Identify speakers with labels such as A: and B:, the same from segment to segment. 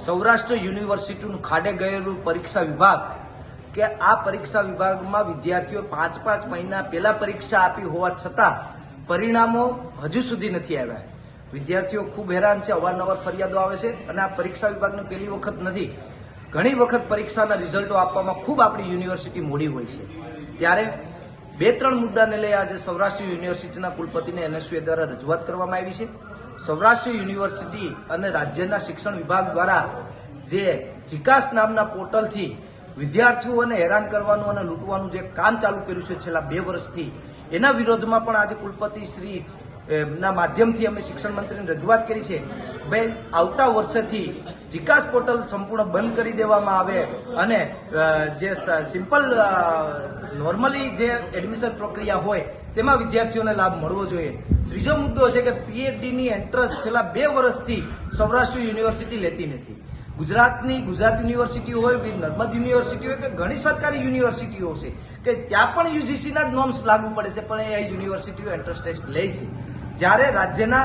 A: સૌરાષ્ટ્ર યુનિવર્સિટીનું ખાડે ગયેલું પરીક્ષા વિભાગ કે આ પરીક્ષા વિભાગમાં વિદ્યાર્થીઓ 5 મહિના પહેલા પરીક્ષા આપી હોવા છતાં પરિણામો હજુ સુધી નથી આવ્યા। વિદ્યાર્થીઓ ખૂબ હેરાન છે, અવારનવાર ફરિયાદો આવે છે અને આ પરીક્ષા વિભાગને પહેલી વખત નથી, ઘણી વખત પરીક્ષાના રિઝલ્ટો આપવામાં ખૂબ આપણી યુનિવર્સિટી મોડી હોય છે। ત્યારે 2-3 મુદ્દાને લઈ આજે સૌરાષ્ટ્ર યુનિવર્સિટીના કુલપતિને NSUA દ્વારા રજૂઆત કરવામાં આવી છે। સૌરાષ્ટ્ર યુનિવર્સિટી અને રાજ્યના શિક્ષણ વિભાગ દ્વારા જે જીકાસ નામના પોર્ટલથી વિદ્યાર્થીઓને હેરાન કરવાનું અને લૂંટવાનું જે કામ ચાલુ કર્યું છે છેલ્લા 2 વર્ષથી, એના વિરોધમાં પણ આજે કુલપતિ શ્રી ના માધ્યમથી અમે શિક્ષણ મંત્રીને રજૂઆત કરી છે। ભાઈ, આવતા વર્ષેથી જીકાસ પોર્ટલ સંપૂર્ણ બંધ કરી દેવામાં આવે અને જે સિમ્પલ નોર્મલી જે એડમિશન પ્રક્રિયા હોય તેમાં વિદ્યાર્થીઓને લાભ મળવો જોઈએ। ત્રીજો મુદ્દો છે કે PhDની એન્ટ્રન્સ છેલ્લા 2 વર્ષથી સૌરાષ્ટ્ર યુનિવર્સિટી લેતી નથી। ગુજરાત યુનિવર્સિટી હોય, નર્મદ યુનિવર્સિટી હોય કે ઘણી સરકારી યુનિવર્સિટીઓ છે કે ત્યાં પણ UGCના જ નોર્મ્સ લાગુ પડે છે, પણ એ યુનિવર્સિટીઓ એન્ટ્રન્સ ટેસ્ટ લે છે। જ્યારે રાજ્યના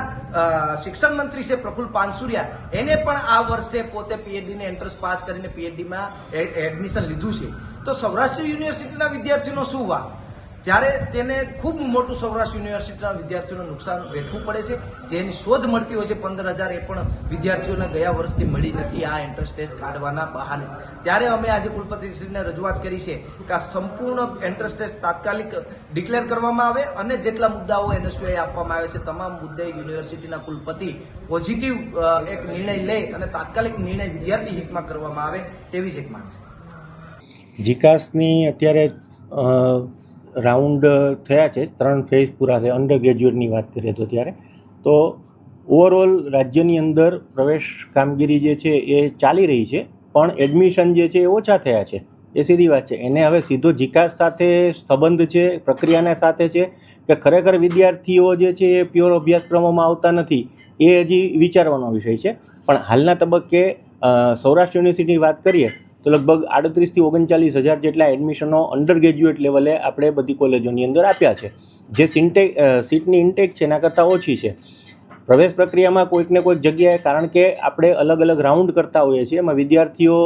A: શિક્ષણ મંત્રી છે પ્રફુલ પાનસુરિયા, એને પણ આ વર્ષે પોતે PhDની એન્ટ્રન્સ પાસ કરીને PhDમાં એડમિશન લીધું છે, તો સૌરાષ્ટ્ર યુનિવર્સિટીના વિદ્યાર્થીઓનો શું વાંક? જ્યારે તેને ખૂબ મોટું સૌરાષ્ટ્ર યુનિવર્સિટીના વિદ્યાર્થીઓને નુકસાન વેઠવું પડે છે, જેની શોધ મળતી હોય છે 15,000, એ પણ વિદ્યાર્થીઓને ગયા વર્ષથી મળી નથી આ એન્ટ્રન્સ ટેસ્ટ કાઢવાના બહાને। ત્યારે અમે આજે કુલપતિશ્રીને રજૂઆત કરી છે કે આ સંપૂર્ણ એન્ટ્રન્સ ટેસ્ટ તાત્કાલિક ડિક્લેર કરવામાં આવે અને જેટલા મુદ્દાઓ NSUA આપવામાં આવે છે તમામ મુદ્દે યુનિવર્સિટીના કુલપતિ પોઝિટિવ એક નિર્ણય લે અને તાત્કાલિક નિર્ણય વિદ્યાર્થી હિતમાં કરવામાં આવે તેવી જ એક માંગ છે।
B: જીકાસની અત્યારે રાઉન્ડ થયા છે, 3 ફેઝ પૂરા છે। અંડર ગ્રેજ્યુએટની વાત કરીએ તો ત્યારે તો ઓવરઓલ રાજ્યની અંદર પ્રવેશ કામગીરી જે છે એ ચાલી રહી છે, પણ એડમિશન જે છે એ ઓછા થયા છે, એ સીધી વાત છે। એને હવે સીધો જીકાસ સાથે સંબંધ છે, પ્રક્રિયાના સાથે છે કે ખરેખર વિદ્યાર્થીઓ જે છે એ પ્યોર અભ્યાસક્રમોમાં આવતા નથી, એ હજી વિચારવાનો વિષય છે। પણ હાલના તબક્કે સૌરાષ્ટ્ર યુનિવર્સિટીની વાત કરીએ તો લગભગ 38 થી 39 હજાર જેટલા એડમિશનો અંડર ગ્રેજ્યુએટ લેવલે આપણે બધી કોલેજોની અંદર આપ્યા છે, જે સીટની ઇન્ટેક છે એના કરતાં ઓછી છે। પ્રવેશ પ્રક્રિયામાં કોઈક ને કોઈક જગ્યાએ, કારણ કે આપણે અલગ અલગ રાઉન્ડ કરતા હોઈએ છીએ, એમાં વિદ્યાર્થીઓ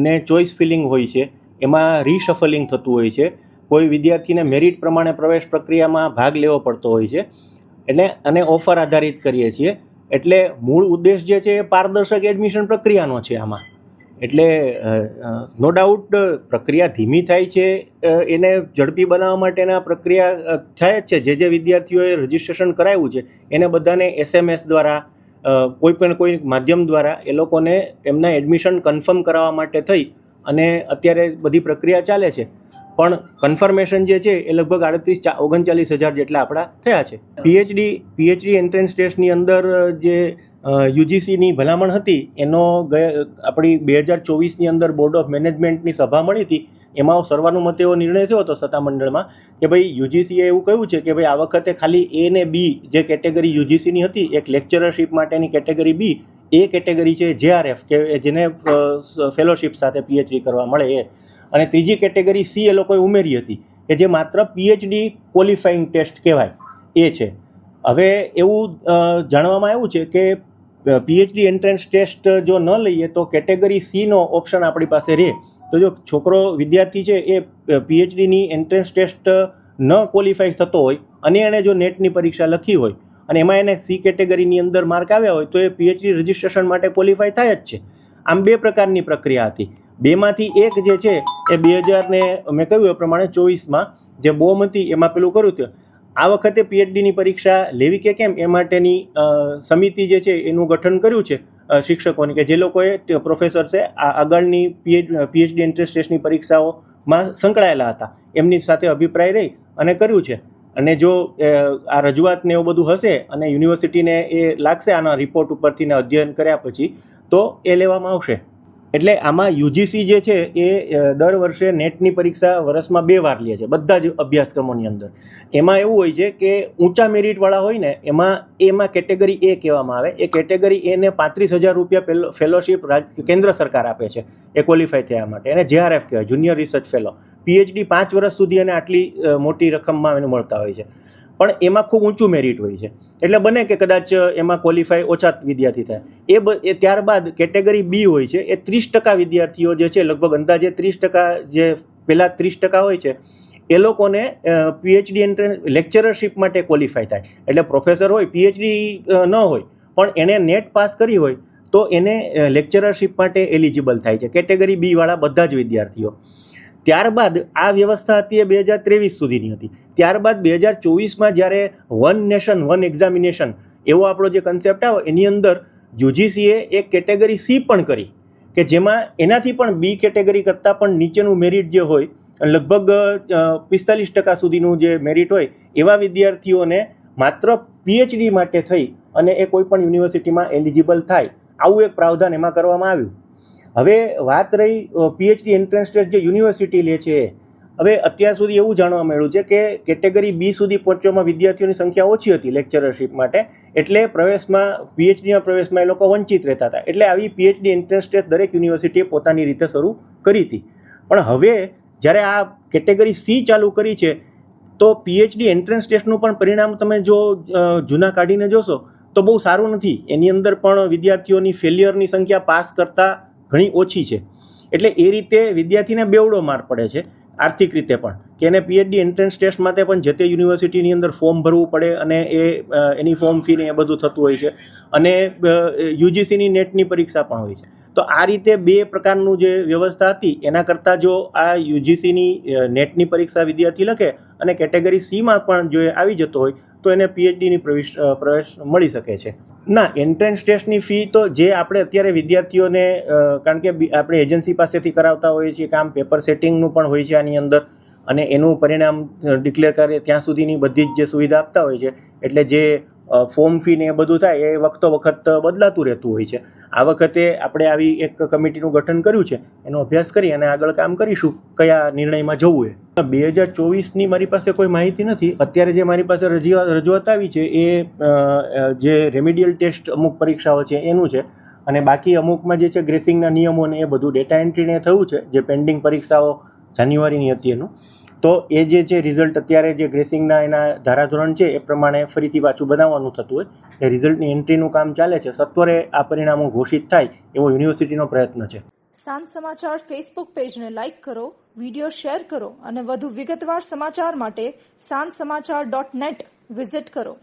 B: ને ચોઇસ ફિલિંગ હોય છે, એમાં રીશફલિંગ થતું હોય છે, કોઈ વિદ્યાર્થીને મેરિટ પ્રમાણે પ્રવેશ પ્રક્રિયામાં ભાગ લેવો પડતો હોય છે, એટલે અને ઓફર આધારિત કરીએ છીએ। એટલે મૂળ ઉદ્દેશ જે છે એ પારદર્શક એડમિશન પ્રક્રિયાનો છે આમાં। એટલે નો ડાઉટ પ્રક્રિયા ધીમી થાય છે, એને ઝડપી બનાવવા માટેના પ્રક્રિયા થાય જ છે। જે વિદ્યાર્થીઓએ રજિસ્ટ્રેશન કરાવ્યું છે એને બધાને SMS દ્વારા કોઈ માધ્યમ દ્વારા એ લોકોને એમના એડમિશન કન્ફર્મ કરાવવા માટે થઈ અને અત્યારે બધી પ્રક્રિયા ચાલે છે, પણ કન્ફર્મેશન જે છે એ લગભગ 38-39 હજાર જેટલા આપણા થયા છે। PhD એન્ટ્રન્સ ટેસ્ટની અંદર જે UGCની ભલામણ હતી એનો આપણી 2024ની અંદર બોર્ડ ઓફ મેનેજમેન્ટની સભા મળી હતી, એમાં સર્વાનુમતે એવો નિર્ણય થયો હતો સત્તામંડળમાં કે ભાઈ UGCએ એવું કહ્યું છે કે ભાઈ આ વખતે ખાલી A ને B જે કેટેગરી UGCની હતી, એક લેક્ચરરશીપ માટેની કેટેગરી B, એ કેટેગરી છે JRF કે જેને ફેલોશિપ સાથે PhD કરવા મળે એ, અને ત્રીજી કેટેગરી C એ લોકોએ ઉમેરી હતી કે જે માત્ર PhD ક્વોલિફાઈંગ ટેસ્ટ કહેવાય એ છે। હવે એવું જાણવામાં આવ્યું છે કે PhD એન્ટ્રન્સ ટેસ્ટ જો ન લઈએ તો કેટેગરી C નો ઓપ્શન આપણી પાસે રહે, તો જો છોકરો વિદ્યાર્થી છે એ PhDની એન્ટ્રન્સ ટેસ્ટ ન ક્વોલિફાય થતો હોય અને એણે જો નેટની પરીક્ષા લખી હોય અને એમાં એને C કેટેગરીની અંદર માર્ક આવ્યા હોય તો એ PhD રજિસ્ટ્રેશન માટે ક્વોલિફાય થાય જ છે। આમ 2 પ્રકારની પ્રક્રિયા હતી, બેમાંથી એક જે છે એ 2000 ને મેં કહ્યું એ પ્રમાણે 24માં જે બોમ હતી એમાં પેલું કર્યું હતું। આ વખતે PhDની પરીક્ષા લેવી કે કેમ એ માટેની સમિતિ જે છે એનું ગઠન કર્યું છે શિક્ષકોની, કે જે લોકોએ પ્રોફેસર છે આ આગળની PhD એન્ટ્રન્સ ટેસ્ટની પરીક્ષાઓમાં સંકળાયેલા હતા, એમની સાથે અભિપ્રાય રહી અને કર્યું છે। અને જો આ રજૂઆત ને એવું બધું હશે અને યુનિવર્સિટીને એ લાગશે આના રિપોર્ટ ઉપરથી ને અધ્યયન કર્યા પછી, તો એ લેવામાં આવશે। એટલે આમાં UGC જે છે એ દર વર્ષે નેટની પરીક્ષા વર્ષમાં 2 વાર લે છે બધા જ અભ્યાસક્રમોની અંદર। એમાં એવું હોય છે કે ઊંચા મેરિટવાળા હોય ને એમાં કેટેગરી A કહેવામાં આવે, એ કેટેગરી A ને 35,000 રૂપિયા ફેલોશિપ કેન્દ્ર સરકાર આપે છે એ ક્વોલિફાય થયા માટે, એને JRF કહેવાય, જુનિયર રિસર્ચ ફેલો। PhD 5 વર્ષ સુધી એને આટલી મોટી રકમમાં એને મળતા હોય છે। પણ એમાં ખૂબ ઊંચું મેરિટ હોય છે, એટલે બને કે કદાચ એમાં ક્વોલિફાય ઓછા વિદ્યાર્થી થાય. એ ત્યારબાદ કેટેગરી બી હોય છે, એ 30% વિદ્યાર્થીઓ જે છે, લગભગ અંદાજે 30% જે પહેલાં 30% હોય છે એ લોકોને પીએચડી એન્ટ્રન્સ લેક્ચરરશીપ માટે ક્વોલિફાય થાય. એટલે પ્રોફેસર હોય, પીએચડી ન હોય પણ એણે નેટ પાસ કરી હોય તો એને લેક્ચરરશીપ માટે એલિજિબલ થાય છે, કેટેગરી બી વાળા બધા જ વિદ્યાર્થીઓ. ત્યારબાદ આ વ્યવસ્થા હતી એ 2023 સુધીની હતી. ત્યારબાદ 2024માં જ્યારે વન નેશન વન એક્ઝામિનેશન એવો આપણો જે કન્સેપ્ટ આવ્યો, એની અંદર યુજીસીએ એક કેટેગરી સી પણ કરી કે જેમાં એનાથી પણ બી કેટેગરી કરતાં પણ નીચેનું મેરિટ જે હોય, લગભગ 45% સુધીનું જે મેરિટ હોય એવા વિદ્યાર્થીઓને માત્ર પીએચડી માટે થઈ અને એ કોઈ પણ યુનિવર્સિટીમાં એલિજિબલ થાય, આવું એક પ્રાવધાન એમાં કરવામાં આવ્યું. હવે વાત રહી પીએચડી એન્ટ્રન્સ ટેસ્ટ જે યુનિવર્સિટી લે છે. હવે અત્યાર સુધી એવું જાણવા મળ્યું છે કે કેટેગરી બી સુધી પહોંચવામાં વિદ્યાર્થીઓની સંખ્યા ઓછી હતી લેક્ચરરશીપ માટે, એટલે પ્રવેશમાં પીએચડીના પ્રવેશમાં એ લોકો વંચિત રહેતા હતા. એટલે આવી પીએચડી એન્ટ્રન્સ ટેસ્ટ દરેક યુનિવર્સિટીએ પોતાની રીતે શરૂ કરી હતી. પણ હવે જ્યારે આ કેટેગરી સી ચાલુ કરી છે તો પીએચડી એન્ટ્રન્સ ટેસ્ટનું પણ પરિણામ તમે જો જૂના કાઢીને જોશો તો બહુ સારું નથી. એની અંદર પણ વિદ્યાર્થીઓની ફેલિયરની સંખ્યા પાસ કરતાં ઘણી ઓછી છે. એટલે એ રીતે વિદ્યાર્થીને બેવડો માર પડે છે આર્થિક રીતે પણ, કે એને પીએચડી એન્ટ્રન્સ ટેસ્ટ માટે પણ જે તે યુનિવર્સિટીની અંદર ફોર્મ ભરવું પડે અને એની ફોર્મ ફી ને એ બધું થતું હોય છે, અને યુજીસીની નેટની પરીક્ષા પણ હોય છે. તો આ રીતે બે પ્રકારનું જે વ્યવસ્થા હતી એના કરતાં જો આ યુજીસીની નેટની પરીક્ષા વિદ્યાર્થી લખે અને કેટેગરી સીમાં પણ જો આવી જતો હોય તો એને પીએચડીની પ્રવેશ મળી શકે છે. ના, એન્ટ્રન્સ ટેસ્ટની ફી તો જે આપણે અત્યારે વિદ્યાર્થીઓને, કારણ કે આપણે એજન્સી પાસેથી કરાવતા હોઈએ છીએ કામ, પેપર સેટિંગનું પણ હોય છે આની અંદર, અને એનું પરિણામ ડિક્લેર કરે ત્યાં સુધીની બધી જ જે સુવિધા આપતા હોય છે. એટલે જે ફોર્મ ફી ને એ બધું થાય એ વખતો વખત બદલાતું રહેતું હોય છે. આ વખતે આપણે આવી એક કમિટીનું ગઠન કર્યું છે, એનો અભ્યાસ કરી અને આગળ કામ કરીશું કયા નિર્ણયમાં જવું એ. 2024ની મારી પાસે કોઈ માહિતી નથી. અત્યારે જે મારી પાસે રજૂઆત આવી છે એ જે રેમિડિયલ ટેસ્ટ અમુક પરીક્ષાઓ છે એનું છે, અને બાકી અમુકમાં જે છે ગ્રેસિંગના નિયમો ને એ બધું ડેટા એન્ટ્રીને થયું છે, જે પેન્ડિંગ પરીક્ષાઓ જાન્યુઆરીની હતી એનું. તો એ જે છે રિઝલ્ટ અત્યારે જે ગ્રેસિંગના એના ધારાધોરણ છે એ પ્રમાણે ફરીથી પાછું બનાવવાનું થતું હોય, એ રિઝલ્ટની એન્ટ્રીનું કામ ચાલે છે. સત્વરે આ પરિણામો ઘોષિત થાય એવો યુનિવર્સિટીનો પ્રયત્ન છે.
C: સાંજ સમાચાર ફેસબુક પેજને લાઇક કરો, વિડીયો શેર કરો અને વધુ વિગતવાર સમાચાર માટે sanssamachar.net વિઝિટ કરો.